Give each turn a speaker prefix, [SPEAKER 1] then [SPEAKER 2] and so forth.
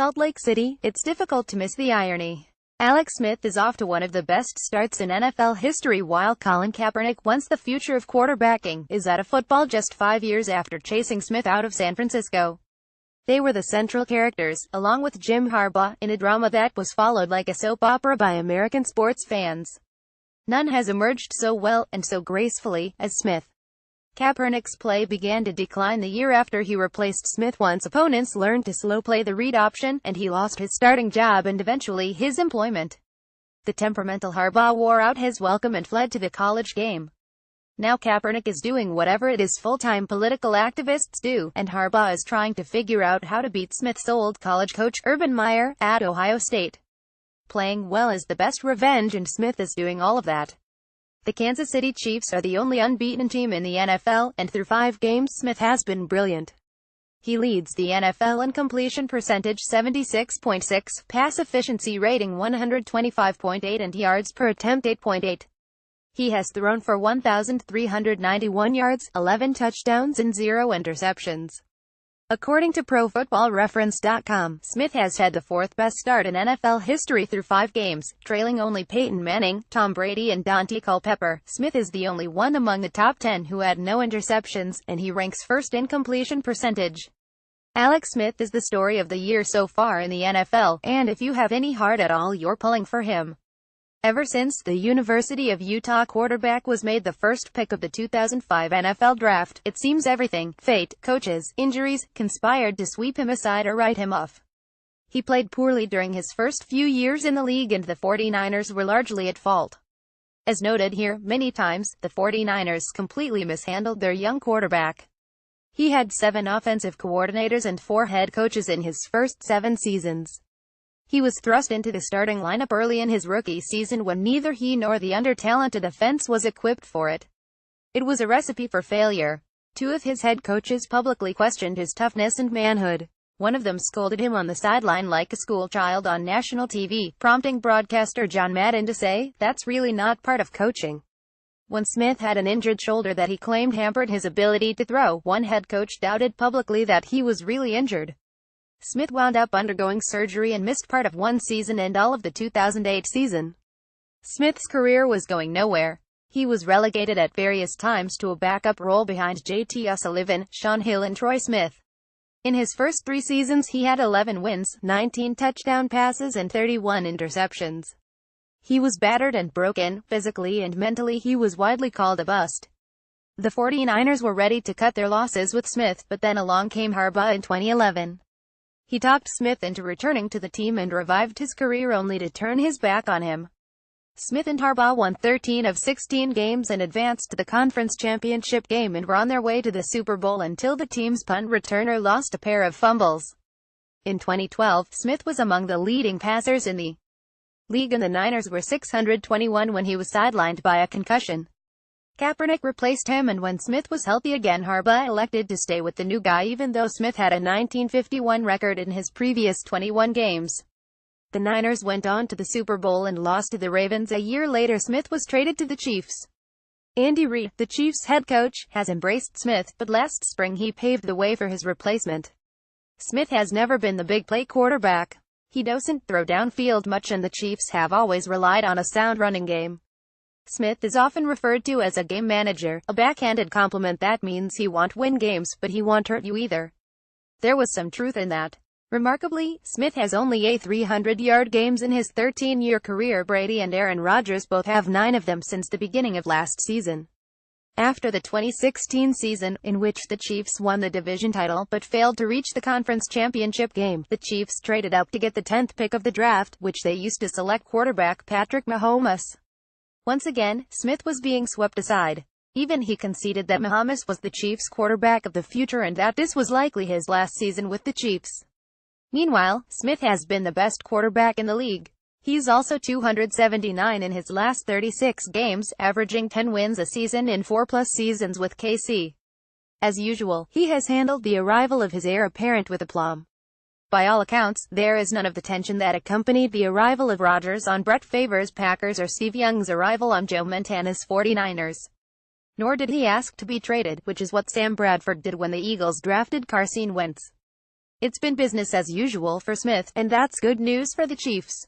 [SPEAKER 1] Salt Lake City, it's difficult to miss the irony. Alex Smith is off to one of the best starts in NFL history while Colin Kaepernick, once the future of quarterbacking, is out of football just 5 years after chasing Smith out of San Francisco. They were the central characters, along with Jim Harbaugh, in a drama that was followed like a soap opera by American sports fans. None has emerged so well, and so gracefully, as Smith. Kaepernick's play began to decline the year after he replaced Smith once opponents learned to slow play the read option, and he lost his starting job and eventually his employment. The temperamental Harbaugh wore out his welcome and fled to the college game. Now Kaepernick is doing whatever it is full-time political activists do, and Harbaugh is trying to figure out how to beat Smith's old college coach, Urban Meyer, at Ohio State. Playing well is the best revenge, and Smith is doing all of that. The Kansas City Chiefs are the only unbeaten team in the NFL, and through 5 games Smith has been brilliant. He leads the NFL in completion percentage 76.6, pass efficiency rating 125.8 and yards per attempt 8.8. He has thrown for 1,391 yards, 11 touchdowns and 0 interceptions. According to ProFootballReference.com, Smith has had the 4th best start in NFL history through 5 games, trailing only Peyton Manning, Tom Brady and Dante Culpepper. Smith is the only one among the top 10 who had no interceptions, and he ranks first in completion percentage. Alex Smith is the story of the year so far in the NFL, and if you have any heart at all, you're pulling for him. Ever since the University of Utah quarterback was made the first pick of the 2005 NFL Draft, it seems everything, fate, coaches, injuries, conspired to sweep him aside or write him off. He played poorly during his first few years in the league, and the 49ers were largely at fault. As noted here, many times, the 49ers completely mishandled their young quarterback. He had 7 offensive coordinators and 4 head coaches in his first 7 seasons. He was thrust into the starting lineup early in his rookie season when neither he nor the under-talented offense was equipped for it. It was a recipe for failure. 2 of his head coaches publicly questioned his toughness and manhood. One of them scolded him on the sideline like a schoolchild on national TV, prompting broadcaster John Madden to say, "That's really not part of coaching." When Smith had an injured shoulder that he claimed hampered his ability to throw, one head coach doubted publicly that he was really injured. Smith wound up undergoing surgery and missed part of one season and all of the 2008 season. Smith's career was going nowhere. He was relegated at various times to a backup role behind J.T. O'Sullivan, Shaun Hill and Troy Smith. In his first 3 seasons he had 11 wins, 19 touchdown passes and 31 interceptions. He was battered and broken, physically and mentally he was widely called a bust. The 49ers were ready to cut their losses with Smith, but then along came Harbaugh in 2011. He talked Smith into returning to the team and revived his career only to turn his back on him. Smith and Harbaugh won 13 of 16 games and advanced to the conference championship game and were on their way to the Super Bowl until the team's punt returner lost a pair of fumbles. In 2012, Smith was among the leading passers in the league and the Niners were 621 when he was sidelined by a concussion. Kaepernick replaced him, and when Smith was healthy again, Harbaugh elected to stay with the new guy even though Smith had a 1951 record in his previous 21 games. The Niners went on to the Super Bowl and lost to the Ravens. A year later Smith was traded to the Chiefs. Andy Reid, the Chiefs head coach, has embraced Smith, but last spring he paved the way for his replacement. Smith has never been the big play quarterback. He doesn't throw downfield much, and the Chiefs have always relied on a sound running game. Smith is often referred to as a game manager, a backhanded compliment that means he won't win games, but he won't hurt you either. There was some truth in that. Remarkably, Smith has only 8 300-yard games in his 13-year career. Brady and Aaron Rodgers both have 9 of them since the beginning of last season. After the 2016 season, in which the Chiefs won the division title but failed to reach the conference championship game, the Chiefs traded up to get the 10th pick of the draft, which they used to select quarterback Patrick Mahomes. Once again, Smith was being swept aside. Even he conceded that Mahomes was the Chiefs' quarterback of the future and that this was likely his last season with the Chiefs. Meanwhile, Smith has been the best quarterback in the league. He's also 279 in his last 36 games, averaging 10 wins a season in 4+ seasons with KC. As usual, he has handled the arrival of his heir apparent with aplomb. By all accounts, there is none of the tension that accompanied the arrival of Rodgers on Brett Favre's Packers or Steve Young's arrival on Joe Montana's 49ers. Nor did he ask to be traded, which is what Sam Bradford did when the Eagles drafted Carson Wentz. It's been business as usual for Smith, and that's good news for the Chiefs.